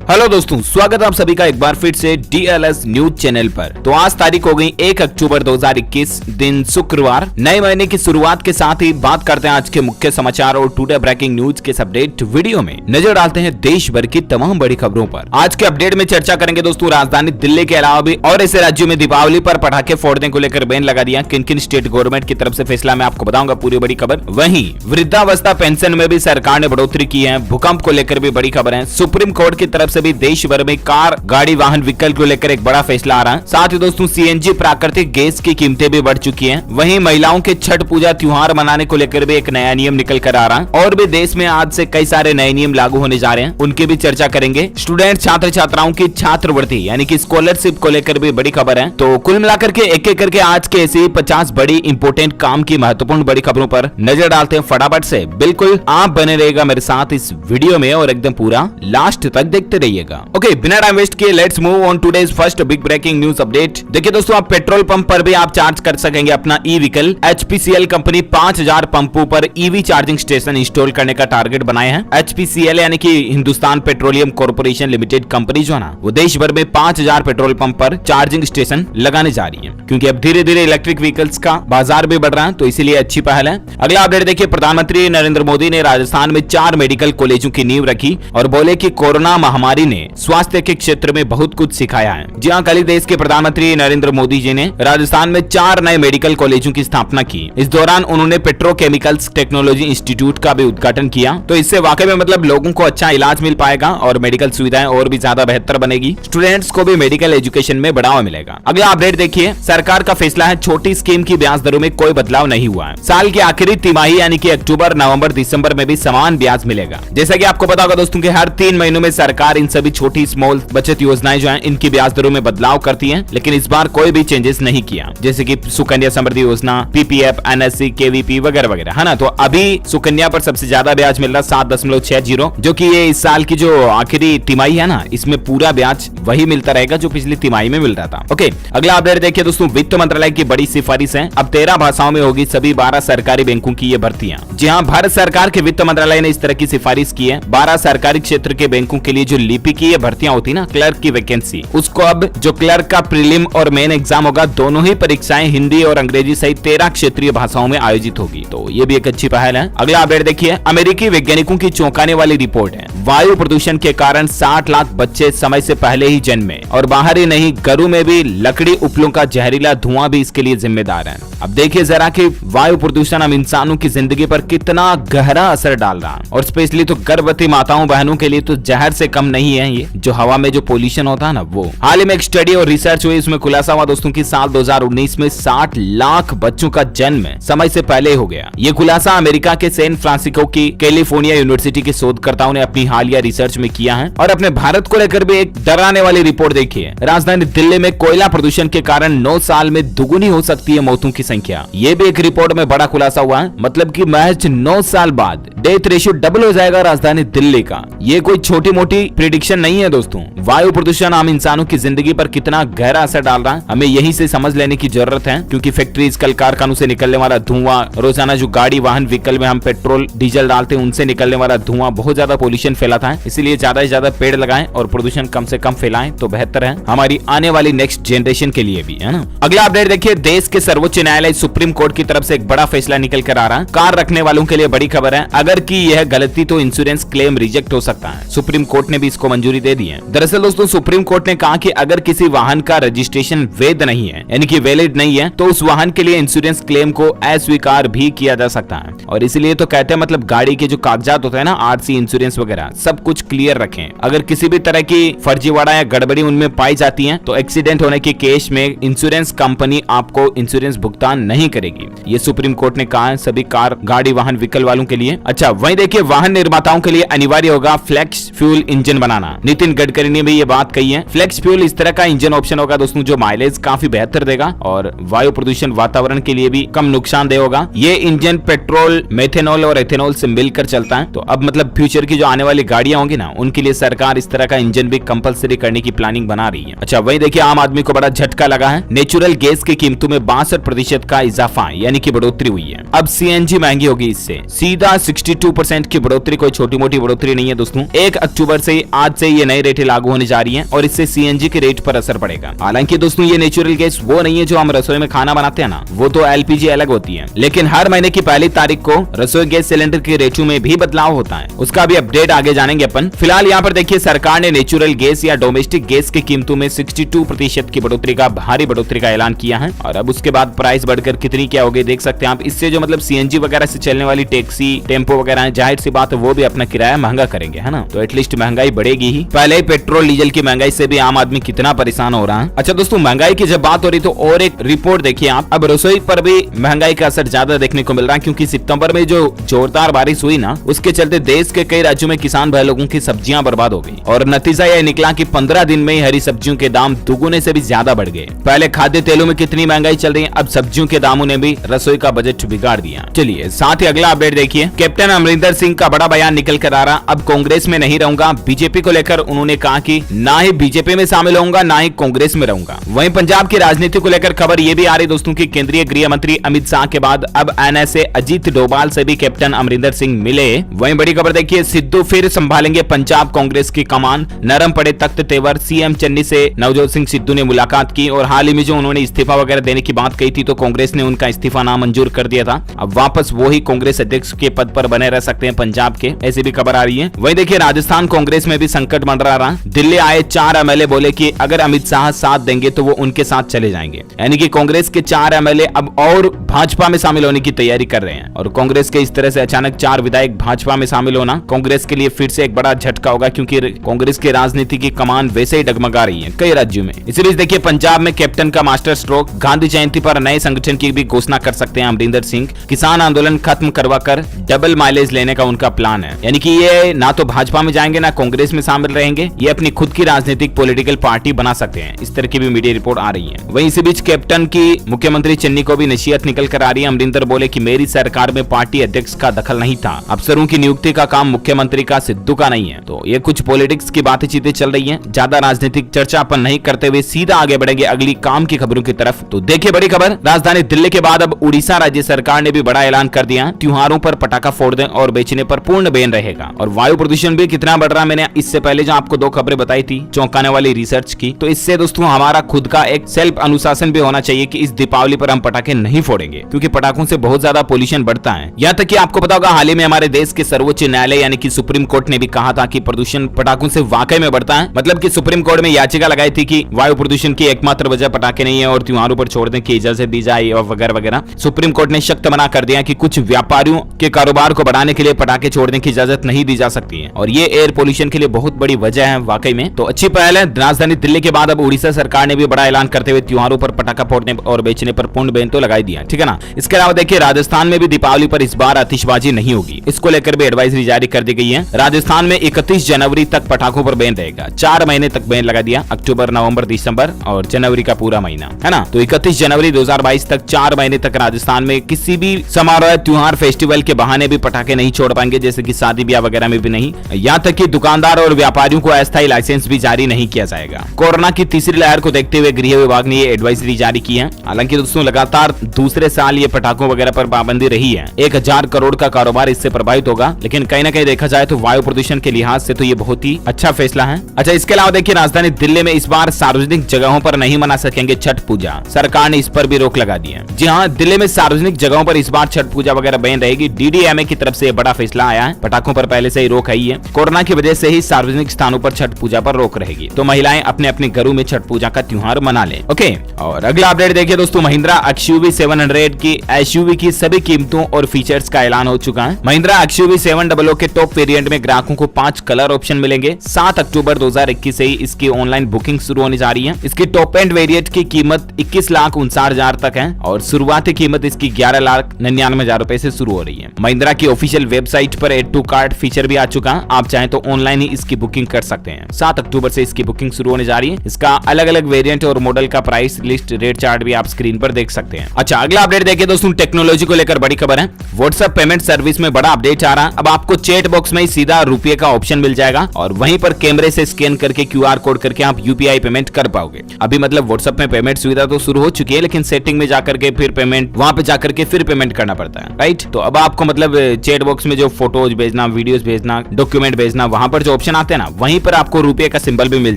Hello दोस्तों, स्वागत है आप सभी का एक बार फिर से DLS न्यूज चैनल पर। तो आज तारीख हो गई 1 अक्टूबर 2021, दिन शुक्रवार। नए महीने की शुरुआत के साथ ही बात करते हैं आज के मुख्य समाचार और टुडे ब्रेकिंग न्यूज के अपडेट वीडियो में नजर डालते हैं देश भर की तमाम बड़ी खबरों पर। आज के अपडेट में चर्चा करेंगे दोस्तों, राजधानी दिल्ली के अलावा भी और ऐसे राज्यों में दीपावली पर पटाखे फोड़ने को लेकर बैन लगा दिया। किन किन स्टेट गवर्नमेंट की तरफ से फैसला मैं आपको बताऊंगा पूरी बड़ी खबर। वहीं वृद्धावस्था पेंशन में भी सरकार ने बढ़ोतरी की है। भूकंप को लेकर भी बड़ी खबर है। सुप्रीम कोर्ट की तरफ से भी देश भर में कार, गाड़ी, वाहन, व्हीकल को लेकर एक बड़ा फैसला आ रहा है। साथ ही दोस्तों CNG प्राकृतिक गैस की कीमतें भी बढ़ चुकी हैं। वहीं महिलाओं के छठ पूजा त्योहार मनाने को लेकर भी एक नया नियम निकल कर आ रहा है और भी देश में आज से कई सारे नए नियम लागू होने जा रहे हैं, उनकी भी चर्चा करेंगे। स्टूडेंट छात्र छात्राओं की छात्रवृत्ति यानी कि स्कॉलरशिप को लेकर भी बड़ी खबर है। तो कुल मिलाकर के एक एक करके आज के ऐसी 50 बड़ी इंपोर्टेंट काम की महत्वपूर्ण बड़ी खबरों पर नजर डालते हैं फटाफट से। बिल्कुल आप बने रहेगा मेरे साथ इस वीडियो में और एकदम पूरा लास्ट तक देखते रहिएगा। ओके, बिना टाइम वेस्ट किए let's move on today's first big breaking news update. देखिए दोस्तों, आप पेट्रोल पंप पर भी आप चार्ज कर सकेंगे अपना ई व्हीकल। HPCL कंपनी 5000 पंपों पर EV चार्जिंग स्टेशन इंस्टॉल करने का टारगेट बनाए हैं। HPCL यानी कि Hindustan petroleum corporation limited company जो है ना, वो देश भर में 5000 पेट्रोल पंप पर चार्जिंग स्टेशन लगाने जा रही है, क्योंकि अब धीरे धीरे इलेक्ट्रिक व्हीकल्स का बाजार भी बढ़ रहा है, तो इसीलिए अच्छी पहल है। अगला अपडेट देखिए, प्रधानमंत्री नरेंद्र मोदी ने राजस्थान में 4 मेडिकल कॉलेजों की नींव रखी और बोले कि कोरोना महामारी ने स्वास्थ्य के क्षेत्र में बहुत कुछ सिखाया है। जी हां, कल ही देश के प्रधानमंत्री नरेंद्र मोदी जी ने राजस्थान में 4 नए मेडिकल कॉलेजों की स्थापना की। इस दौरान उन्होंने पेट्रोकेमिकल्स टेक्नोलॉजी इंस्टीट्यूट का भी उद्घाटन किया। तो इससे वाकई में मतलब लोगों को अच्छा इलाज मिल पाएगा और मेडिकल सुविधाएं और भी ज्यादा बेहतर बनेगी। स्टूडेंट्स को भी मेडिकल एजुकेशन में बढ़ावा मिलेगा। अगला अपडेट देखिए, सरकार का फैसला है, छोटी स्कीम की ब्याज दरों में कोई बदलाव नहीं हुआ है। साल की आखिरी तिमाही यानी कि अक्टूबर, नवंबर, दिसंबर में भी समान ब्याज मिलेगा। जैसा कि आपको पता होगा दोस्तों कि हर 3 महीनों में सरकार इन सभी छोटी स्मॉल बचत योजनाएं जो हैं इनकी ब्याज दरों में बदलाव करती हैं, लेकिन इस बार कोई भी चेंजेस नहीं किया। जैसे कि सुकन्या समृद्धि योजना, PPF, NSC, KVP वगैरह वगैरह, है ना। तो अभी सुकन्या पर सबसे ज्यादा ब्याज मिल रहा 7.60, जो कि ये इस साल की जो आखिरी तिमाही है ना, इसमें पूरा ब्याज वही मिलता रहेगा जो पिछली तिमाही में मिल रहा था। ओके, अगला अपडेट देखिए दोस्तों, वित्त मंत्रालय की बड़ी सिफारिश है। अब 13 भाषाओं में होगी सभी 12 सरकारी बैंकों की ये भर्तियां। जी हाँ, भारत सरकार के वित्त मंत्रालय ने इस तरह की सिफारिश की है। 12 सरकारी क्षेत्र के बैंकों के लिए जो लिपि की ये भर्तियां होती ना, क्लर्क की वैकेंसी, उसको अब जो क्लर्क का प्रीलिम और मेन एग्जाम होगा, दोनों ही परीक्षाएं हिंदी और अंग्रेजी सहित 13 क्षेत्रीय भाषाओं में आयोजित होगी। तो ये भी एक अच्छी पहल है। अगला अपडेट देखिए, अमेरिकी वैज्ञानिकों की चौंकाने वाली रिपोर्ट है। वायु प्रदूषण के कारण 60 लाख बच्चे समय से पहले ही जन्मे और बाहर ही नहीं, घरों में भी लकड़ी उपलों का जहरीला धुआं भी इसके लिए जिम्मेदार है। अब देखिए जरा कि वायु प्रदूषण हम इंसानों की जिंदगी पर कितना गहरा असर डाल रहा है, और स्पेशली तो गर्भवती माताओं बहनों के लिए तो जहर से कम नहीं है ये जो हवा में जो पोल्यूशन होता है ना वो। हाल ही में एक स्टडी और रिसर्च हुई, इसमें खुलासा हुआ दोस्तों की साल 2019 में 60 लाख बच्चों का जन्म समय से पहले हो गया। ये खुलासा अमेरिका के सैन फ्रांसिस्को की कैलिफोर्निया यूनिवर्सिटी के शोधकर्ताओं ने अपनी हालिया रिसर्च में किया है। और अपने भारत को लेकर भी एक डराने वाली रिपोर्ट देखी है। राजधानी दिल्ली में कोयला प्रदूषण के कारण 9 साल में दुगुनी हो सकती है मौतों की संख्या। ये भी एक रिपोर्ट में बड़ा खुलासा हुआ है, मतलब कि महज 9 साल बाद डेथ रेशियो डबल हो जाएगा राजधानी दिल्ली का। ये कोई छोटी मोटी प्रिडिक्शन नहीं है दोस्तों। वायु प्रदूषण आम इंसानों की जिंदगी पर कितना गहरा असर डाल रहा है, हमें यहीं से समझ लेने की जरूरत है, क्योंकि फैक्ट्रीज, कल कारखानों से निकलने वाला धुआं, रोजाना जो गाड़ी, वाहन, व्हीकल में हम पेट्रोल, डीजल डालते हैं, उनसे निकलने वाला धुआं बहुत ज्यादा पोल्यूशन फैलाता है। इसीलिए ज्यादा से ज्यादा पेड़ लगाएं और प्रदूषण कम से कम फैलाएं तो बेहतर है हमारी आने वाली नेक्स्ट जनरेशन के लिए भी, है ना। अगला अपडेट देखिए, देश के सर्वोच्च न्यायालय सुप्रीम कोर्ट की तरफ से एक बड़ा फैसला निकल कर आ रहा है। कार रखने वालों के लिए बड़ी खबर है, अगर की यह गलती तो इंश्योरेंस क्लेम रिजेक्ट हो सकता है। सुप्रीम कोर्ट ने भी इसको मंजूरी दे दी है। दरअसल दोस्तों, सुप्रीम कोर्ट ने कहा कि अगर किसी वाहन का रजिस्ट्रेशन वैध नहीं है यानी कि वैलिड नहीं है, तो उस वाहन के लिए इंश्योरेंस क्लेम को अस्वीकार भी किया जा सकता है। और इसलिए तो कहते हैं मतलब गाड़ी के जो कागजात होते हैं ना, RC, इंश्योरेंस वगैरह, सब कुछ क्लियर रखें। अगर किसी भी तरह की फर्जीवाड़ा या गड़बड़ी उनमें पाई जाती है तो एक्सीडेंट होने के केस में इंश्योरेंस कंपनी आपको इंश्योरेंस भुगतान नहीं करेगी। ये सुप्रीम कोर्ट ने कहा है सभी कार, गाड़ी, वाहन, व्हीकल वालों के लिए। अच्छा, वहीं देखिए, वाहन निर्माताओं के लिए अनिवार्य होगा फ्लेक्स फ्यूल इंजन बनाना। नितिन गडकरी ने भी ये बात कही है। फ्लेक्स फ्यूल इस तरह का इंजन ऑप्शन होगा दोस्तों जो माइलेज काफी बेहतर देगा और वायु प्रदूषण, वातावरण के लिए भी कम नुकसानदेह होगा। ये इंजन पेट्रोल, मेथेनॉल और एथेनॉल से मिलकर चलता है। तो अब मतलब फ्यूचर की जो आने वाली गाड़ियां होंगी ना, उनके लिए सरकार इस तरह का इंजन भी कंपलसरी करने की प्लानिंग बना रही है। अच्छा, वहीं देखिए, आम आदमी को बड़ा झटका लगा है। नेचुरल गैस की कीमतों में 62% का इजाफा यानी कि बढ़ोतरी हुई है। अब CNG महंगी होगी, इससे सीधा 62% की बढ़ोतरी कोई छोटी मोटी बढ़ोतरी नहीं है दोस्तों। 1 अक्टूबर से आज से ये नए रेटें लागू होने जा रही हैं और इससे सीएनजी के रेट पर असर पड़ेगा। हालांकि दोस्तों ये नेचुरल गैस वो नहीं है जो हम रसोई में खाना बनाते हैं ना, वो तो एलपीजी अलग होती है, लेकिन हर महीने की पहली तारीख को रसोई गैस सिलेंडर के रेटों में भी बदलाव होता है। उसका भी अपडेट आगे जानेंगे अपन। फिलहाल यहाँ पर देखिए सरकार ने नेचुरल गैस या डोमेस्टिक गैस की कीमतों में 62% की बढ़ोतरी का भारी बढ़ोतरी का ऐलान किया है और अब उसके बाद प्राइस बढ़कर कितनी क्या होगी देख सकते हैं आप। इससे जो मतलब सीएनजी वगैरह से चलने वाली टैक्सी टेम्पो वगैरह है, जाहिर सी बात है वो भी अपना किराया महंगा करेंगे, है ना। तो एटलीस्ट महंगाई बढ़ेगी ही। पहले ही पेट्रोल डीजल की महंगाई से भी आम आदमी कितना परेशान हो रहा है। अच्छा दोस्तों, महंगाई की जब बात हो रही तो और एक रिपोर्ट देखिए आप। अब रसोई पर भी महंगाई का असर ज्यादा देखने को मिल रहा है क्योंकि सितंबर में जो जोरदार बारिश हुई ना, उसके चलते देश के कई राज्यों में किसान भाई लोगों की सब्जियां बर्बाद हो गई और नतीजा यह निकला कि 15 दिन में ही हरी सब्जियों के दाम दुगुने से भी ज्यादा बढ़ गए। पहले खाद्य तेलों में कितनी महंगाई चल रही है, अब सब्जियों के दामों ने भी रसोई का बजट बिगाड़ दिया। चलिए साथ ही अगला अपडेट देखिए। कैप्टन अमरिंदर सिंह का बड़ा बयान निकल कर आ रहा, अब कांग्रेस में नहीं रहूंगा। बीजेपी को लेकर उन्होंने कहा कि ना ही बीजेपी में शामिल होऊंगा ना ही कांग्रेस में रहूंगा। वहीं पंजाब की राजनीति को लेकर खबर यह भी आ रही दोस्तों की केंद्रीय गृह मंत्री अमित शाह के बाद अब एनएसए अजीत डोभाल से भी कैप्टन अमरिंदर सिंह मिले। वहीं बड़ी खबर देखिए, सिद्धू फिर संभालेंगे पंजाब कांग्रेस की कमान, नरम पड़े तख्त तेवर। सीएम चन्नी से नवजोत सिंह सिद्धू ने मुलाकात की और हाल ही में जो उन्होंने इस्तीफा वगैरह देने की बात कही थी तो कांग्रेस ने उनका इस्तीफा नामंजूर कर दिया था। अब वापस वो ही कांग्रेस अध्यक्ष के पद पर बने रह सकते हैं पंजाब के, ऐसी भी खबर आ रही है। वहीं देखिए राजस्थान कांग्रेस में भी संकट मंडरा रहा। दिल्ली आए 4 एमएलए बोले कि अगर अमित शाह साथ देंगे तो वो उनके साथ चले जाएंगे, यानी कि कांग्रेस के 4 एमएलए अब और भाजपा में शामिल होने की तैयारी कर रहे हैं। और कांग्रेस के इस तरह से अचानक 4 विधायक भाजपा में शामिल होना कांग्रेस के लिए फिर से एक बड़ा झटका होगा क्योंकि कांग्रेस की राजनीति की कमान वैसे ही डगमगा रही है कई राज्यों में। इसी बीच देखिए पंजाब में कैप्टन का मास्टर स्ट्रोक, गांधी जयंती पर नए संगठन की भी घोषणा कर सकते हैं अमरिंदर सिंह। किसान आंदोलन खत्म करवाकर डबल माइलेज लेने का उनका प्लान है, यानी कि ये ना तो भाजपा में जाएंगे ना कांग्रेस में शामिल रहेंगे, ये अपनी खुद की राजनीतिक पॉलिटिकल पार्टी बना सकते हैं। इस तरह की भी मीडिया रिपोर्ट आ रही है। वहीं इसी बीच कैप्टन की मुख्यमंत्री चन्नी को भी नसीहत निकल कर आ रही है। अमरिंदर बोले कि मेरी सरकार में पार्टी अध्यक्ष का दखल नहीं था, अफसरों की नियुक्ति का काम मुख्यमंत्री का सिद्धू का नहीं है। तो ये कुछ पॉलिटिक्स की बातें चीतें चल रही है, ज्यादा राजनीतिक चर्चा अपन नहीं करते हुए सीधा आगे बढ़ेंगे अगली काम की खबरों की तरफ। तो देखिए बड़ी खबर, राजधानी दिल्ली के बाद अब उड़ीसा राज्य सरकार ने भी बड़ा ऐलान कर दिया, त्योहारों पर पटाखा फोड़ने और बेचने पर पूर्ण बैन रहेगा। और वायु प्रदूषण भी कितना बढ़ रहा है, मैंने इससे पहले जो आपको 2 खबरें बताई थी चौंकाने वाली रिसर्च की, तो इससे दोस्तों हमारा खुद का एक सेल्फ अनुशासन भी होना चाहिए कि इस दीपावली पर हम पटाखे नहीं फोड़ेंगे क्योंकि पटाखों से बहुत ज्यादा पोल्यूशन बढ़ता है। यहाँ तक कि आपको पता होगा हाल ही में हमारे देश के सर्वोच्च न्यायालय यानी कि सुप्रीम कोर्ट ने भी कहा था कि प्रदूषण पटाखों से वाकई में बढ़ता है। मतलब कि सुप्रीम कोर्ट में याचिका लगाई थी कि वायु प्रदूषण की एकमात्र वजह पटाखे नहीं है और त्योहारों पर छोड़ने की इजाजत दी जाए और वगैरह वगैरह। सुप्रीम कोर्ट ने सख्त मना कर दिया कि कुछ व्यापारियों के कारोबार को बढ़ाने के लिए पटाखे छोड़ने की इजाजत नहीं दी जा सकती है और ये एयर पोल्यूशन के लिए बहुत बड़ी वजह है वाकई में। तो अच्छी पहल है। राजधानी दिल्ली के बाद अब उड़ीसा सरकार ने भी बड़ा ऐलान करते हुए त्योहारों पर पटाखा फोड़ने और बेचने पर पूर्ण बैन तो लगाई दिया, ठीक है ना। इसके अलावा देखिए राजस्थान में भी दीपावली पर इस बार आतिशबाजी नहीं होगी, इसको लेकर भी एडवाइजरी जारी कर दी गई है। राजस्थान में 31 जनवरी तक पटाखों पर बैन रहेगा, 4 महीने तक बैन लगा दिया, अक्टूबर, नवंबर, दिसंबर और जनवरी का पूरा महीना, है ना। तो 31 जनवरी 2022 तक 4 महीने तक राजस्थान में किसी भी समारोह, त्योहार, फेस्टिवल के बहाने भी पटाखे नहीं छोड़ पाएंगे, जैसे कि शादी ब्याह वगैरह में भी नहीं। यहाँ तक कि दुकानदार और व्यापारियों को अस्थायी लाइसेंस भी जारी नहीं किया जाएगा। कोरोना की तीसरी लहर को देखते हुए गृह विभाग ने ये एडवाइजरी जारी की है। हालांकि दोस्तों लगातार दूसरे साल ये पटाखों वगैरह पर पाबंदी रही है, 1000 करोड़ का कारोबार इससे प्रभावित होगा, लेकिन कहीं ना कहीं देखा जाए तो वायु प्रदूषण के लिहाज से तो ये बहुत ही अच्छा फैसला है। अच्छा, इसके अलावा देखिए राजधानी दिल्ली में इस बार सार्वजनिक जगहों पर नहीं मना सकेंगे छठ पूजा, सरकार ने इस पर भी रोक लगा दी है। जी हाँ, दिल्ली में सार्वजनिक जगहों पर इस बार छठ पूजा वगैरह बैन रहेगी। डीडीएमए की तरफ से बड़ा फैसला आया है। पटाखों पर पहले से ही रोक है। कोरोना की वजह से ही सार्वजनिक स्थानों पर छठ पूजा पर रोक रहेगी, तो महिलाएं अपने अपने घरों में छठ पूजा का त्योहार मना लें। ओके, और अगला अपडेट देखिए दोस्तों, महिंद्रा एक्सयूवी 700 की एसयूवी की सभी कीमतों और फीचर्स का ऐलान हो चुका है। महिंद्रा एक्सयूवी 700 के टॉप वेरिएंट में ग्राहकों को 5 कलर ऑप्शन मिलेंगे। 7 अक्टूबर 2021 से ही इसकी ऑनलाइन बुकिंग शुरू होने जा रही है। इसकी टॉप एंड वेरिएंट की कीमत 21,59,000 तक है और शुरुआती कीमत इसकी 11,99,000 रुपए से शुरू हो रही है। महिंद्रा की ऑफिशियल वेबसाइट पर एड टू कार्ट फीचर भी आ चुका है, आप चाहें तो ऑनलाइन ही इसकी बुकिंग कर सकते हैं। 7 अक्टूबर से इसकी बुकिंग शुरू होने जा रही है। इसका अलग अलग वेरिएंट और मॉडल का प्राइस लिस्ट, रेट चार्ट भी आप स्क्रीन पर देख सकते हैं। अच्छा, अगला अपडेट देखिए दोस्तों, टेक्नोलॉजी को लेकर बड़ी खबर है। व्हाट्सएप पेमेंट सर्विस में बड़ा अपडेट आ रहा है। अब आपको चैट बॉक्स में ही सीधा रुपये का ऑप्शन मिल जाएगा और वहीं पर कैमरे से स्कैन करके QR कोड करके आप यूपीआई पेमेंट कर पाओगे। अभी मतलब व्हाट्सएप में पेमेंट सुविधा तो शुरू हो चुकी है, लेकिन सेटिंग में जाकर के फिर पेमेंट, वहां पे जाकर के फिर पेमेंट करना पड़ता है, राइट। तो अब आपको मतलब चैट बॉक्स में जो फोटोज भेजना, वीडियोस भेजना, डॉक्यूमेंट भेजना, वहां पर जो ऑप्शन ऑप्शन आते हैं ना, वहीं पर आपको रुपए का सिंबल भी मिल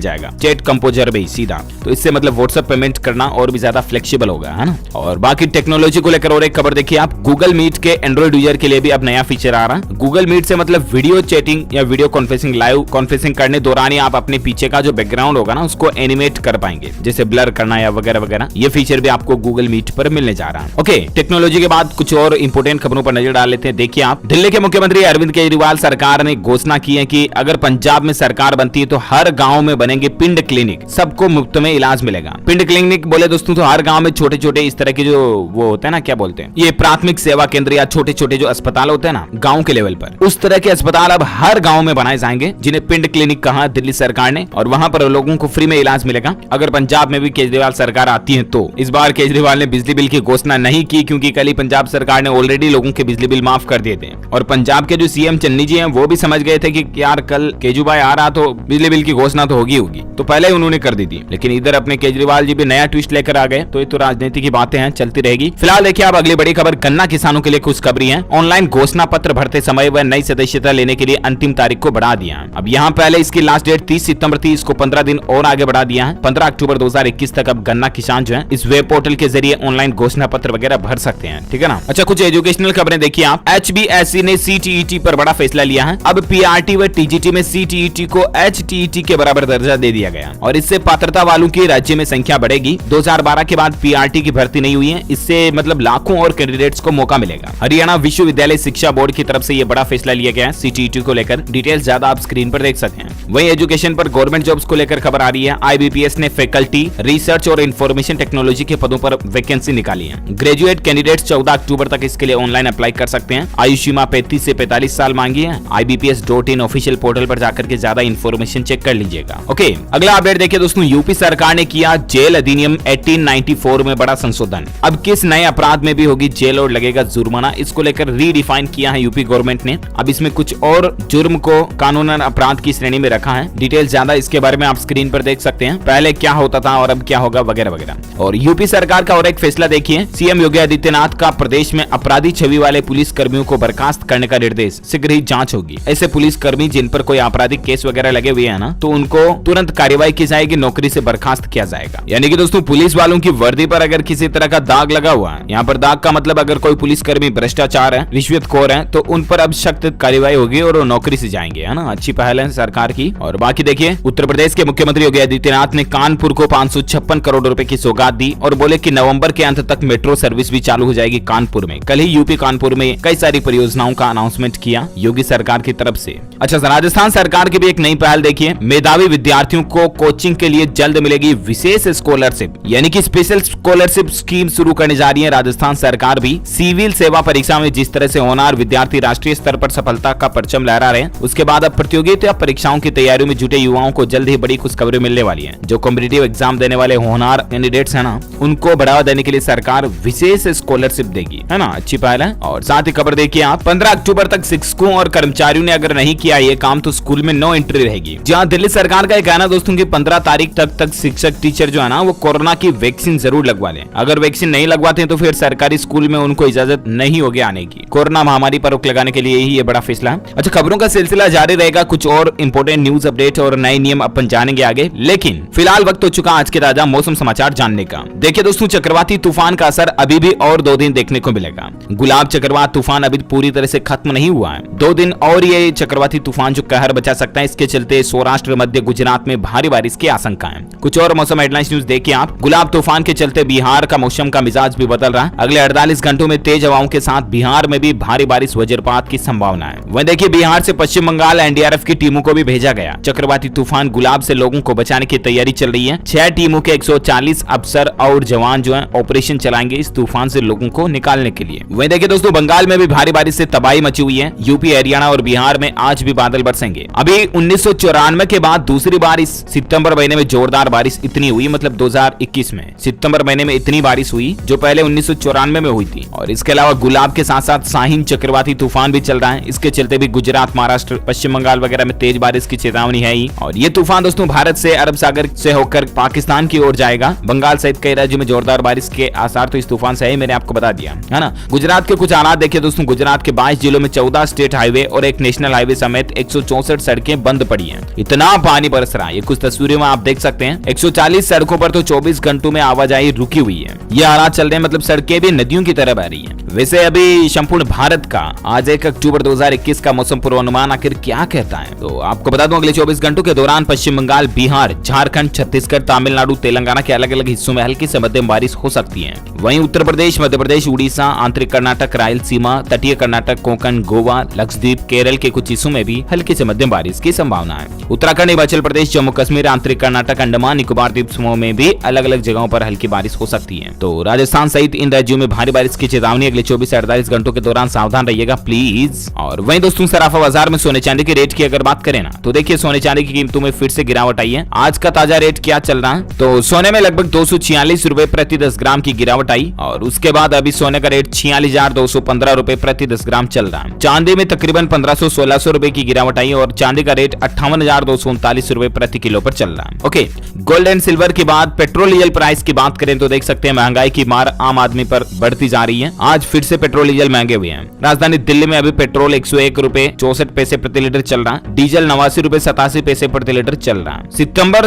जाएगा चैट कंपोजर भी सीधा। तो इससे मतलब व्हाट्सएप पेमेंट करना और भी ज्यादा फ्लेक्सिबल होगा, है ना। और बाकी टेक्नोलॉजी को लेकर और एक खबर देखिए आप, गूगल मीट के एंड्रॉइड यूजर के लिए भी अब नया फीचर आ रहा है। गूगल मीट से मतलब वीडियो चैटिंग या वीडियो कॉन्फ्रेंसिंग, लाइव कॉन्फ्रेंसिंग करने दौरान ही आप अपने पीछे का जो बैकग्राउंड होगा ना उसको एनिमेट कर पाएंगे, जैसे ब्लर करना या वगैरह वगैरह। ये फीचर भी आपको गूगल मीट पर मिलने जा रहा है। ओके, टेक्नोलॉजी के बाद कुछ और इंपोर्टेंट खबरों पर नजर डाल लेते हैं। देखिए आप, दिल्ली के मुख्यमंत्री अरविंद केजरीवाल सरकार ने घोषणा की है कि अगर पंजाब में सरकार बनती है तो हर गांव में बनेंगे पिंड क्लिनिक, सबको मुफ्त में इलाज मिलेगा। पिंड क्लिनिक बोले दोस्तों तो हर गांव में छोटे छोटे इस तरह के जो वो होते हैं ना, क्या बोलते हैं, ये प्राथमिक सेवा केंद्र या छोटे छोटे जो अस्पताल होते हैं ना गांव के लेवल पर, उस तरह के अस्पताल अब हर गांव में बनाए जाएंगे, जिन्हें पिंड क्लिनिक कहा दिल्ली सरकार ने, और वहां पर लोगों को फ्री में इलाज मिलेगा। अगर पंजाब में भी केजरीवाल सरकार आती है तो इस बार केजरीवाल ने बिजली बिल की घोषणा नहीं की, क्योंकि कल ही पंजाब सरकार ने ऑलरेडी लोगों के बिजली बिल माफ कर दिए थे, और पंजाब के जो सीएम चन्नी जी हैं वो भी समझ गए थे कि यार कल केजूभाई आ रहा तो बिजली बिल की घोषणा तो होगी, तो पहले ही उन्होंने कर दी थी। लेकिन इधर अपने केजरीवाल जी भी नया ट्विस्ट लेकर आ गए, तो ये तो राजनीति की बातें हैं, चलती रहेगी। फिलहाल देखिए आप अगली बड़ी खबर, गन्ना किसानों के लिए खुशखबरी है। ऑनलाइन घोषणा पत्र भरते समय व नई सदस्यता लेने के लिए अंतिम तारीख को बढ़ा दिया है। अब यहाँ पहले इसकी लास्ट डेट 30 सितंबर थी, इसको 15 दिन और आगे बढ़ा दिया है। 15 अक्टूबर 2021 तक अब गन्ना किसान जो है इस वेब पोर्टल के जरिए ऑनलाइन घोषणा पत्र वगैरह भर सकते हैं, ठीक है ना। अच्छा, कुछ एजुकेशनल खबरें देखिए आप, HBSC ने CTET पर बड़ा फैसला लिया है। अब PRT व TGT में CTET को HTET के बराबर दर्जा दे दिया गया, और इससे पात्रता वालों की राज्य में संख्या बढ़ेगी। 2012 के बाद PRT की भर्ती नहीं हुई है, इससे मतलब लाखों और कैंडिडेट्स को मौका मिलेगा। हरियाणा विश्वविद्यालय शिक्षा बोर्ड की तरफ से यह बड़ा फैसला लिया गया है CTET को लेकर। डिटेल्स ज्यादा आप स्क्रीन पर देख सकते हैं। वहीं एजुकेशन पर गवर्नमेंट जॉब्स को लेकर खबर आ रही है। IBPS ने फैकल्टी, रिसर्च और इंफॉर्मेशन टेक्नोलॉजी के पदों पर वैकेंसी निकाली है। ग्रेजुएट कैंडिडेट्स 14 अक्टूबर तक इसके लिए ऑनलाइन अप्लाई कर सकते हैं। आयु सीमा 35 से 45 साल मांगी है। IBPS.in ऑफिशियल पोर्टल पर जाकर के ज्यादा इंफॉर्मेशन चेक कर लीजिएगा। ओके, अगला अपडेट देखिए दोस्तों, यूपी सरकार ने किया जेल अधिनियम 1894 में बड़ा संशोधन। अब किस नए अपराध में भी होगी जेल और लगेगा जुर्माना, इसको लेकर रीडिफाइन किया है यूपी गवर्नमेंट ने। अब इसमें कुछ और जुर्म को कानूनन अपराध की श्रेणी में रखा है। डिटेल ज्यादा इसके बारे में आप स्क्रीन पर देख सकते हैं, पहले क्या होता था और अब क्या होगा वगैरह वगैरह। और यूपी सरकार का और एक फैसला देखिए, सीएम योगी आदित्यनाथ का प्रदेश में अपराधी छवि वाले पुलिस कर्मियों को बर्खास्त करने का निर्देश, शीघ्र ही जांच होगी। ऐसे पुलिस कर्मी जिन पर कोई आपराधिक केस वगैरह लगे हुए हैं ना, तो उनको तुरंत कार्यवाही की जाएगी, नौकरी से बर्खास्त किया जाएगा। यानी कि दोस्तों पुलिस वालों की वर्दी पर अगर किसी तरह का दाग लगा हुआ है, यहाँ पर दाग का मतलब अगर कोई पुलिस कर्मी भ्रष्टाचार है, रिश्वतखोर है, तो उन पर अब सख्त कार्रवाई होगी और वो नौकरी से जाएंगे, है ना। अच्छी पहल है सरकार की। और बाकी देखिए, उत्तर प्रदेश के मुख्यमंत्री योगी आदित्यनाथ ने कानपुर को 556 करोड़ रुपए की सौगात दी और बोले कि नवंबर के अंत तक मेट्रो सर्विस भी चालू हो जाएगी कानपुर में। कल ही यूपी कानपुर में कई सारी परियोजनाओं का अनाउंसमेंट किया योगी सरकार की तरफ से। अच्छा, राजस्थान सरकार की भी एक नई पहल देखिए, मेधावी विद्यार्थियों को कोचिंग के लिए जल्द मिलेगी विशेष स्कॉलरशिप, यानी कि स्पेशल स्कॉलरशिप स्कीम शुरू करने जा रही है राजस्थान सरकार भी। सिविल सेवा परीक्षा में जिस तरह से होनहार विद्यार्थी राष्ट्रीय स्तर पर सफलता का परचम लहरा रहे हैं, उसके बाद अब प्रतियोगिता परीक्षाओं की तैयारियों में जुटे युवाओं को जल्द ही बड़ी खुशखबरी मिलने वाली है। जो कॉम्पिटिटिव एग्जाम देने वाले होनहार कैंडिडेट्स है ना, उनको बढ़ावा देने के लिए सरकार विशेष स्कॉलरशिप देगी, है ना। अच्छी पहल है। और साथ ही खबर देखिए आप, 15 अक्टूबर तक शिक्षकों और कर्मचारियों ने अगर नहीं किया ये काम तो स्कूल में नो एंट्री रहेगी। जहाँ दिल्ली सरकार का कहना दोस्तों की 15 तारीख तक शिक्षक टीचर जो है ना वो कोरोना की वैक्सीन जरूर लगवा लें। अगर वैक्सीन नहीं लगवाते तो फिर सरकारी स्कूल में उनको इजाजत नहीं होगी आने की। कोरोना महामारी पर रोक लगाने के लिए ही ये बड़ा फैसला है। अच्छा, खबरों का सिलसिला जारी रहेगा, कुछ और इंपोर्टेंट न्यूज अपडेट और नए नियम अपन जानेंगे आगे, लेकिन फिलहाल वक्त हो चुका आज के ताजा मौसम समाचार जानने का। देखिए दोस्तों, चक्रवाती तूफान का असर अभी भी और 2 दिन देखने को मिलेगा। गुलाब चक्रवात तूफान अभी पूरी तरह से खत्म नहीं हुआ है। 2 दिन और ये चक्रवाती तूफान जो कहर बचा सकता है, इसके चलते सौराष्ट्र मध्य गुजरात में भारी बारिश की आशंका है। कुछ और मौसम हेडलाइंस न्यूज देखिए आप, गुलाब तूफान के चलते बिहार का मौसम का मिजाज भी बदल रहा है। अगले 48 घंटों में तेज हवाओं के साथ बिहार में भी भारी बारिश वज्रपात की संभावना है। वहीं देखिए, बिहार से पश्चिम बंगाल NDRF की टीमों को भी भेजा गया। चक्रवाती तूफान गुलाब से लोगों को बचाने की तैयारी चल रही है। 6 टीमों के 140 अफसर और जवान जो है ऑपरेशन चलाएंगे इस तूफान से लोगों को निकालने के लिए। वहीं देखिए दोस्तों, बंगाल में भी भारी बारिश से तबाही मची हुई है। यूपी, हरियाणा और बिहार में आज भी बादल बरसेंगे। अभी 1994 के बाद दूसरी बार इस सितंबर महीने में जोरदार बारिश इतनी हुई, मतलब 2021 में सितंबर महीने में इतनी बारिश हुई जो पहले 1994 में हुई थी। और इसके अलावा गुलाब के साथ साथ शाहीन चक्रवाती तूफान भी चल रहा है। इसके चलते भी गुजरात, महाराष्ट्र, पश्चिम बंगाल वगैरह में तेज बारिश की चेतावनी है ही। और ये तूफान दोस्तों भारत से अरब सागर से होकर पाकिस्तान की ओर जाएगा। बंगाल सहित कई राज्यों में जोरदार बारिश के आसार तो इस तूफान से है, मैंने आपको बता दिया, है ना। गुजरात के कुछ हालात देखिए दोस्तों, गुजरात के 22 जिलों में 14 स्टेट हाईवे और एक नेशनल हाईवे समेत 164 सड़कें बंद पड़ी हैं। इतना पानी बरस रहा है, ये कुछ तस्वीरों में आप देख सकते हैं। 140 सड़कों पर तो 24 घंटों में आवाजाही रुकी हुई है। ये हालात चल रहे हैं, मतलब सड़कें भी नदियों की तरह बह रही हैं। वैसे अभी संपूर्ण भारत का आज 1 अक्टूबर 2021 का मौसम पूर्वानुमान आखिर क्या कहता है, तो आपको बता दूं अगले 24 घंटों के दौरान पश्चिम बंगाल, बिहार, झारखंड, छत्तीसगढ़, तमिलनाडु, तेलंगाना के अलग अलग हिस्सों में हल्की से मध्यम बारिश हो सकती है। वहीं उत्तर प्रदेश, मध्य प्रदेश, उड़ीसा, आंतरिक कर्नाटक, रायलसीमा, तटीय कर्नाटक, कोंकण, गोवा, लक्षद्वीप, केरल के कुछ हिस्सों में भी हल्की से मध्यम बारिश की संभावना है। उत्तराखंड, हिमाचल प्रदेश, जम्मू कश्मीर, आंतरिक कर्नाटक, अंडमान निकोबार द्वीप समूह में भी अलग अलग जगहों पर हल्की बारिश हो सकती है। तो राजस्थान सहित इन राज्यों में भारी बारिश की चेतावनी। अगले 24 से 48 घंटों के दौरान सावधान रहिएगा प्लीज। और वहीं दोस्तों सराफा बाजार में सोने चांदी के रेट की अगर बात करें ना, तो देखिए सोने चांदी की कीमतों में फिर से गिरावट आई है। आज का ताजा रेट क्या चल रहा है, तो सोने में लगभग 246 रुपए प्रति 10 ग्राम की गिरावट आई और उसके बाद अभी सोने का रेट 46,215 रुपए प्रति 10 ग्राम चल रहा है। चांदी में तकरीबन 1500-1600 रुपए की गिरावट आई और चांदी का रेट 58,239 रुपए प्रति किलो पर चल रहा है। ओके, गोल्ड एंड सिल्वर के बाद पेट्रोल डीजल प्राइस की बात करें तो देख सकते हैं महंगाई की मार आम आदमी पर बढ़ती जा रही है। आज फिर से पेट्रोल डीजल महंगे हुए हैं। राजधानी दिल्ली में अभी पेट्रोल 101 रुपए 64 पैसे प्रति लीटर चल रहा है। डीजल 89 रुपए 87 पैसे प्रति लीटर चल रहा है।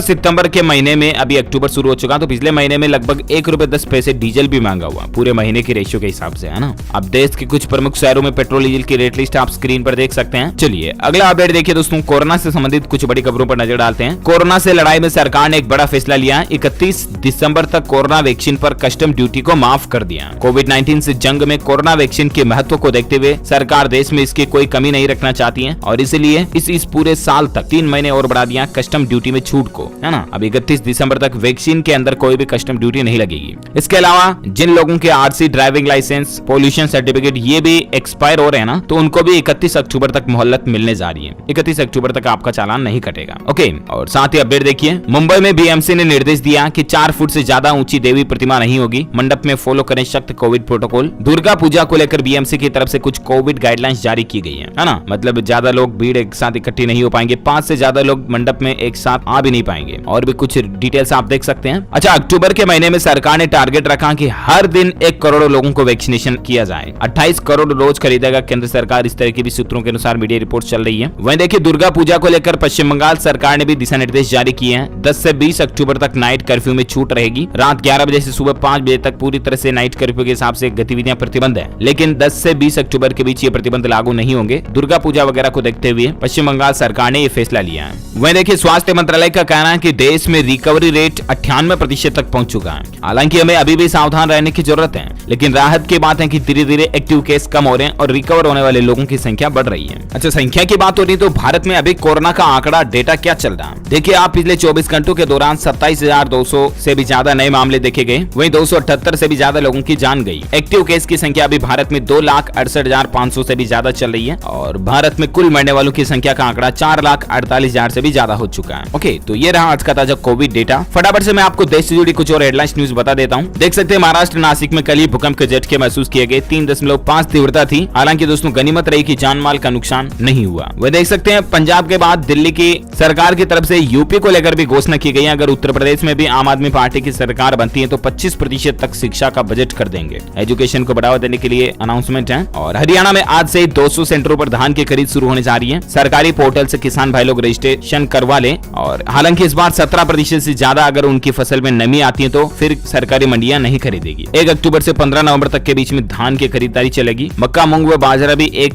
सितंबर के महीने में, अभी अक्टूबर शुरू हो चुका, तो पिछले महीने में लगभग 1 रुपए 10 पैसे डीजल भी महंगा हुआ पूरे महीने के रेशियो के हिसाब से, है ना। अब देश के कुछ प्रमुख शहरों में पेट्रोल डीजल की रेट लिस्ट आप स्क्रीन पर देख सकते हैं। चलिए अगला अपडेट देखिए दोस्तों, कोरोना से संबंधित कुछ बड़ी खबरों पर नजर डालते हैं। कोरोना से लड़ाई में सरकार ने एक बड़ा फैसला लिया है। 31 दिसंबर तक कोरोना वैक्सीन पर कस्टम ड्यूटी को माफ कर दिया। कोविड-19 से जंग में कोरोना वैक्सीन के महत्व को देखते हुए सरकार देश में इसकी कोई कमी नहीं रखना चाहती है और इसलिए इस पूरे साल तक 3 महीने और बढ़ा दिया कस्टम ड्यूटी में छूट को, है ना। अब 31 दिसंबर तक वैक्सीन के अंदर कोई भी कस्टम ड्यूटी नहीं लगेगी। इसके अलावा जिन लोगों के RC, driving licence, pollution certificate ये भी एक्सपायर हो रहे हैं ना, तो उनको भी 31 अक्टूबर तक मोहलत मिलने जा रही है। 31 अक्टूबर तक आपका चालान नहीं कटेगा। ओके, और साथ ही अपडेट देखिए, मुंबई में बीएमसी ने निर्देश दिया कि 4 फुट से ज्यादा ऊंची देवी प्रतिमा नहीं होगी। मंडप में फॉलो करें सख्त कोविड प्रोटोकॉल। दुर्गा पूजा को लेकर बीएमसी की तरफ से कुछ कोविड गाइडलाइंस जारी की गई है ना। मतलब ज्यादा लोग भीड़ एक साथ इकट्ठी नहीं हो पाएंगे, 5 से ज्यादा लोग मंडप में एक साथ आ भी नहीं पाएंगे और भी कुछ डिटेल्स आप देख सकते हैं। अच्छा, अक्टूबर के महीने में सरकार ने टारगेट रखा कि हर दिन 1 करोड़ लोगों को वैक्सीनेशन किया जाए। 28 करोड़ डोज खरीदेगा केंद्र सरकार, इस तरह की भी सूत्रों के अनुसार मीडिया रिपोर्ट चल रही है। वहीं देखिए दुर्गा पूजा को लेकर पश्चिम बंगाल सरकार ने भी दिशा निर्देश जारी किए हैं। 10 से 20 अक्टूबर तक नाइट कर्फ्यू में छूट रहेगी। रात 11 बजे से सुबह 5 बजे तक पूरी तरह से नाइट कर्फ्यू के हिसाब से गतिविधियां प्रतिबंध है, लेकिन 10 से 20 अक्टूबर के बीच ये प्रतिबंध लागू नहीं होंगे। दुर्गा पूजा वगैरह को देखते हुए पश्चिम बंगाल सरकार ने ये फैसला लिया है। वहीं देखिए स्वास्थ्य मंत्रालय का कहना है कि देश में रिकवरी रेट 98% तक पहुंच चुका है। हालांकि हमें अभी भी सावधान रहने की जरूरत है, लेकिन राहत की बात है कि धीरे धीरे एक्टिव केस कम हो रहे हैं और रिकवर होने वाले लोगों की संख्या बढ़ रही है। अच्छा, संख्या की बात हो रही तो भारत में अभी कोरोना का आंकड़ा डेटा क्या चल रहा है देखिए आप। पिछले 24 घंटों के दौरान 27,200 से भी ज्यादा नए मामले देखे गए। वहीं 278 से भी ज्यादा लोगों की जान गई। एक्टिव केस की संख्या अभी भारत में 2,68,500 से भी ज्यादा चल रही है और भारत में कुल मरने वालों की संख्या का आंकड़ा 4,48,000 से भी ज्यादा हो चुका है। ओके, तो ये रहा आज का ताजा कोविड डेटा। फटाफट से मैं आपको देश से जुड़ी कुछ और हेडलाइंस न्यूज बता देता हूँ। देख सकते हैं महाराष्ट्र नासिक में कल ही भूकंप के झटके महसूस किए गए। 3.5 तीव्रता थी। हालांकि दोस्तों गनीमत रही कि जान माल का नुकसान नहीं हुआ। वह देख सकते हैं पंजाब के बाद दिल्ली की सरकार की तरफ से यूपी को लेकर भी घोषणा की गई है। अगर उत्तर प्रदेश में भी आम आदमी पार्टी की सरकार बनती है तो 25% तक शिक्षा का बजट कर देंगे। एजुकेशन को बढ़ावा देने के लिए अनाउंसमेंट है। और हरियाणा में आज से 200 सेंटरों पर धान की खरीद शुरू होने जा रही है। सरकारी पोर्टल से किसान भाई लोग रजिस्ट्रेशन करवा ले। और हालांकि इस बार 17% से ज्यादा अगर उनकी फसल में नमी आती है तो फिर सरकारी मंडियां नहीं खरीदेगी। 1 अक्टूबर से 15 नवंबर तक के बीच में धान की खरीदारी चलेगी। मक्का, मूंग व बाजरा भी 1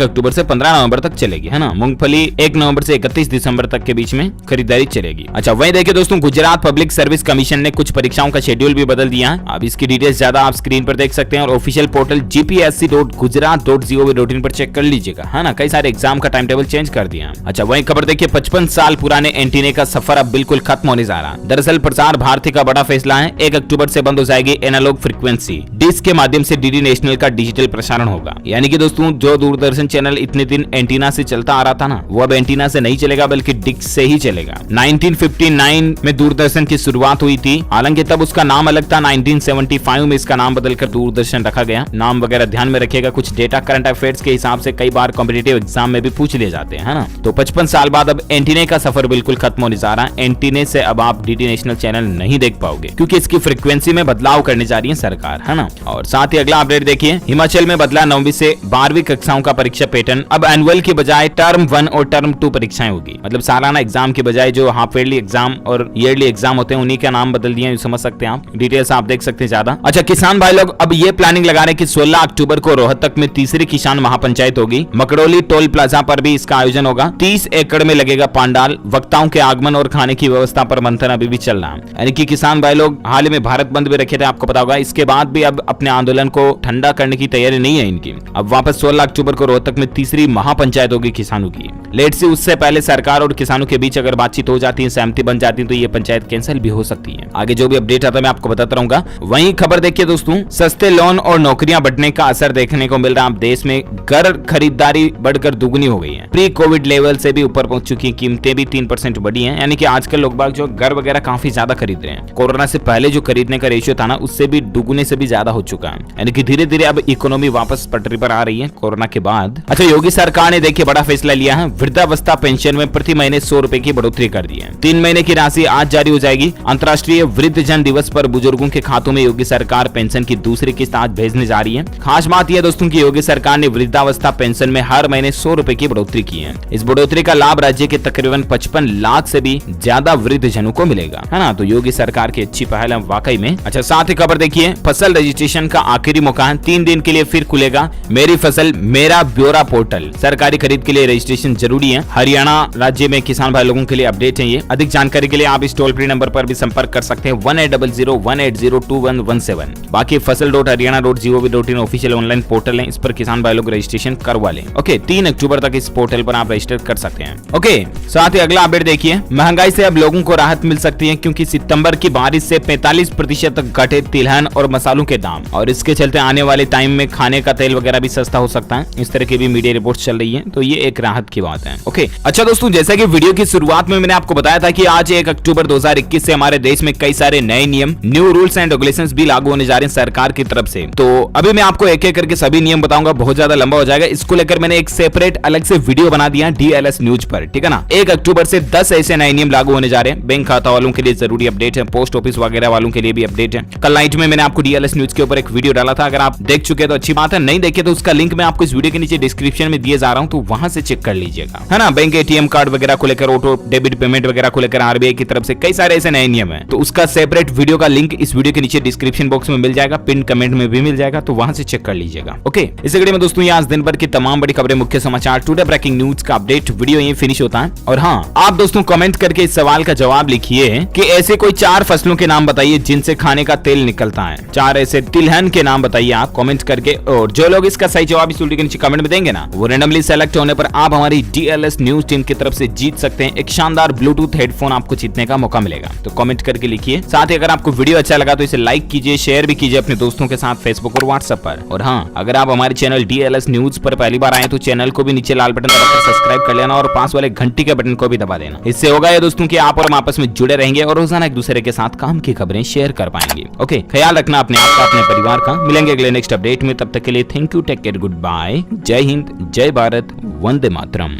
अक्टूबर से 15 नवंबर तक चलेगी, है ना। मूंगफली 1 नवंबर से 31 दिसंबर तक के बीच में खरीदारी चलेगी। अच्छा, वहीं देखिए दोस्तों गुजरात पब्लिक सर्विस कमीशन ने कुछ परीक्षाओं का शेड्यूल भी बदल दिया है। अब इसकी डिटेल्स ज्यादा आप स्क्रीन पर देख सकते हैं और ऑफिशियल पोर्टल gpsc.gujarat.gov.in पर चेक कर लीजिएगा, है ना। कई सारे एग्जाम का टाइम टेबल चेंज कर दिया। अच्छा, वहीं खबर देखिए 55 साल पुराने एंटीने का सफर अब बिल्कुल खत्म होने जा रहा। दरअसल प्रसार भारती का बड़ा फैसला है। 1 अक्टूबर से बंद हो जाएगी एनालॉग फ्रीक्वेंसी। डिश के माध्यम से डीडी नेशनल का डिजिटल प्रसारण होगा। यानी कि दोस्तों जो दूरदर्शन चैनल इतने दिन एंटीना से चलता आ रहा था ना, वो अब एंटीना से नहीं चलेगा बल्कि डिश से ही चलेगा। 1959 में दूरदर्शन की शुरुआत हुई थी। हालांकि तब उसका नाम अलग था। 1975 में इसका नाम बदलकर दूरदर्शन रखा गया। नाम वगैरह ध्यान में रखिएगा। कुछ डेटा करंट अफेयर्स के हिसाब से कई बार कॉम्पिटिटिव एग्जाम में भी पूछ लिए जाते हैं, है ना। तो 55 साल बाद अब एंटीने का सफर बिल्कुल खत्म होने जा रहा है। एंटीने से अब आप डीडी नेशनल चैनल नहीं देख पाओगे क्योंकि इसकी फ्रीक्वेंसी में बदलाव करने जा रही है सरकार, है ना। और साथ ही अगला अपडेट देखिए, हिमाचल में बदला 9वीं से 12वीं कक्षा कक्षाओं का परीक्षा पैटर्न अब एनुअल की बजाय टर्म 1 और टर्म 2 परीक्षाएं होगी। मतलब सालाना एग्जाम की बजाय जो हाफ ईयरली एग्जाम और ईयरली एग्जाम होते हैं उन्हीं का नाम बदल दिया, समझ सकते हैं आप। डिटेल्स आप देख सकते हैं ज्यादा। अच्छा, किसान भाई लोग अब ये प्लानिंग लगा रहे हैं कि 16 अक्टूबर को रोहतक में तीसरी किसान महापंचायत होगी। मकड़ोली टोल प्लाजा पर भी इसका आयोजन होगा। 30 एकड़ में लगेगा पंडाल। वक्ताओं के आगमन और खाने की व्यवस्था पर मंथन अभी भी चल रहा है। यानी कि किसान भाई लोग हाल ही में भारत बंद भी रखे थे, आपको पता होगा। इसके बाद भी अब अपने आंदोलन को ठंडा करने की तैयारी नहीं है इनकी। अब वापस 16 अक्टूबर को रोहतक में तीसरी महापंचायत होगी किसानों की। लेट से उससे पहले सरकार और किसानों के बीच अगर बातचीत हो जाती है, सहमति बन जाती है, तो ये पंचायत कैंसिल भी हो सकती है। आगे जो भी अपडेट आता है मैं आपको बताता रहूंगा। वहीं खबर देखिए दोस्तों, सस्ते लोन और नौकरियां बढ़ने का असर देखने को मिल रहा है। अब देश में घर खरीदारी बढ़कर दुगनी हो गई है। प्री कोविड लेवल से भी ऊपर पहुंच चुकी है। कीमतें भी 3% बढ़ी हैं। यानी कि आजकल लोग बाग जो घर वगैरह काफी ज्यादा खरीद रहे हैं। कोरोना से पहले जो खरीदने का रेशियो था ना, उससे भी दुगुने से भी ज्यादा हो चुका है। यानी कि धीरे धीरे अब इकोनॉमी वापस पटरी पर आ रही है कोरोना के बाद। अच्छा, योगी सरकार ने देखिए बड़ा फैसला लिया है। वृद्धावस्था पेंशन में प्रति महीने 100 रुपए की बढ़ोतरी कर दी है। 3 महीने की राशि आज जारी हो जाएगी। अंतर्राष्ट्रीय वृद्धजन दिवस पर बुजुर्गों के खातों में योगी सरकार पेंशन की दूसरी किस्त आज भेजने जा रही है। खास बात यह दोस्तों की योगी सरकार ने वृद्धावस्था पेंशन में हर महीने 100 रुपए की बढ़ोतरी की है। इस बढ़ोतरी का लाभ राज्य के तकरीबन 55 लाख से भी ज्यादा वृद्धजनों को मिलेगा, है ना। तो योगी सरकार की अच्छी पहल है वाकई में। अच्छा, साथ ही खबर देखिए, फसल रजिस्ट्रेशन का आखिरी मौका है। 3 दिन के लिए फिर खुलेगा मेरी फसल मेरा ब्यौरा पोर्टल। सरकारी खरीद के लिए रजिस्ट्रेशन जरूरी है। हरियाणा राज्य में किसान भाई लोगों के लिए अपडेट है ये। अधिक जानकारी के लिए आप इस टोल फ्री नंबर पर भी संपर्क कर सकते हैं 1800180217। बाकी फसल.haryana.gov.in ऑफिशियल ऑनलाइन पोर्टल है, इस पर किसान भाई लोग रजिस्ट्रेशन करवा लें। ओके, 3 अक्टूबर तक इस पोर्टल पर आप रजिस्टर कर सकते हैं। ओके, साथ ही अगला अपडेट देखिए, महंगाई से अब लोगों को राहत मिल सकती है क्योंकि सितंबर की बारिश से 45% तक घटे तिलहन और मसालों के दाम, और इसके चलते आने वाले टाइम में खाने का तेल वगैरह भी सस्ता हो सकता है। इस तरह की भी मीडिया रिपोर्ट चल रही है, तो ये एक राहत की बात है। ओके, अच्छा दोस्तों, जैसा कि वीडियो की शुरुआत में मैंने आपको बताया था कि आज 1 अक्टूबर 2021 से हमारे देश में कई सारे नए नियम, न्यू रूल्स एंड रेगुलेशंस भी लागू होने जा रहे हैं सरकार की तरफ से। तो अभी मैं आपको एक एक करके सभी नियम बताऊंगा, बहुत ज्यादा लंबा हो जाएगा। इसको लेकर मैंने एक सेपरेट अलग से वीडियो बना दिया DLS न्यूज पर, ठीक है ना। 1 अक्टूबर से 10 ऐसे नए नियम लागू होने जा रहे हैं। बैंक खाता वालों के लिए जरूरी अपडेट है, पोस्ट ऑफिस वगैरह वालों के लिए भी अपडेट है। कल नाइट में मैंने आपको DLS न्यूज के ऊपर एक वीडियो डाला था। अगर आप देख चुके तो अच्छी बात है, नहीं देखे तो उसका लिंक मैं आपको इस वीडियो के नीचे डिस्क्रिप्शन में दिए जा रहा हूं, तो वहां से चेक कर लीजिएगा, है ना। बैंक ATM कार्ड वगैरह को लेकर, ऑटो डेबिट पेमेंट वगैरह को लेकर RBI की तरफ से कई सारे ऐसे नए नियम है। तो उसका सेपरेट वीडियो का लिंक इस वीडियो के नीचे डिस्क्रिप्शन बॉक्स में मिल जाएगा, पिन कमेंट में भी मिल जाएगा, तो वहां से चेक कर लीजिएगा। ओके, इस वीडियो में दोस्तों ये आज दिन भर की तमाम बड़ी खबरें, मुख्य समाचार, टुडे ब्रेकिंग न्यूज का अपडेट वीडियो ये फिनिश होता है। और हाँ, आप दोस्तों कमेंट करके इस सवाल का जवाब लिखिए कि ऐसे कोई 4 फसलों के नाम बताइए जिनसे खाने का तेल निकलता है। 4 ऐसे तिलहन के नाम बताइए आप कमेंट करके, और जो लोग इसका सही जवाब इस वीडियो के नीचे कमेंट में देंगे ना, वो रैंडमली सेलेक्ट होने पर आप हमारी DLS न्यूज टीम की तरफ से जीत सकते हैं। एक शानदार ब्लूटूथ हेडफोन आपको जीतने का मौका मिलेगा। तो कमेंट करके लिखिए। साथ ही अगर आपको वीडियो अच्छा लगा तो इसे लाइक कीजिए, शेयर भी कीजिए अपने दोस्तों के साथ फेसबुक और व्हाट्सएप पर। और हाँ, अगर आप हमारे चैनल DLS न्यूज पर पहली बार आए तो चैनल को भी नीचे लाल बटन दबाकर सब्सक्राइब कर लेना और पास वाले घंटी के बटन को भी दबा देना। इससे होगा ये दोस्तों कि आप और हम आपस में जुड़े रहेंगे और रोजाना एक दूसरे के साथ काम की खबरें शेयर कर पाएंगे। ओके, ख्याल रखना अपने आप का, अपने परिवार का। मिलेंगे अगले नेक्स्ट अपडेट में, तब तक के लिए thank you, take care, good bye, जय हिंद, जय भारत, वंदे मातरम।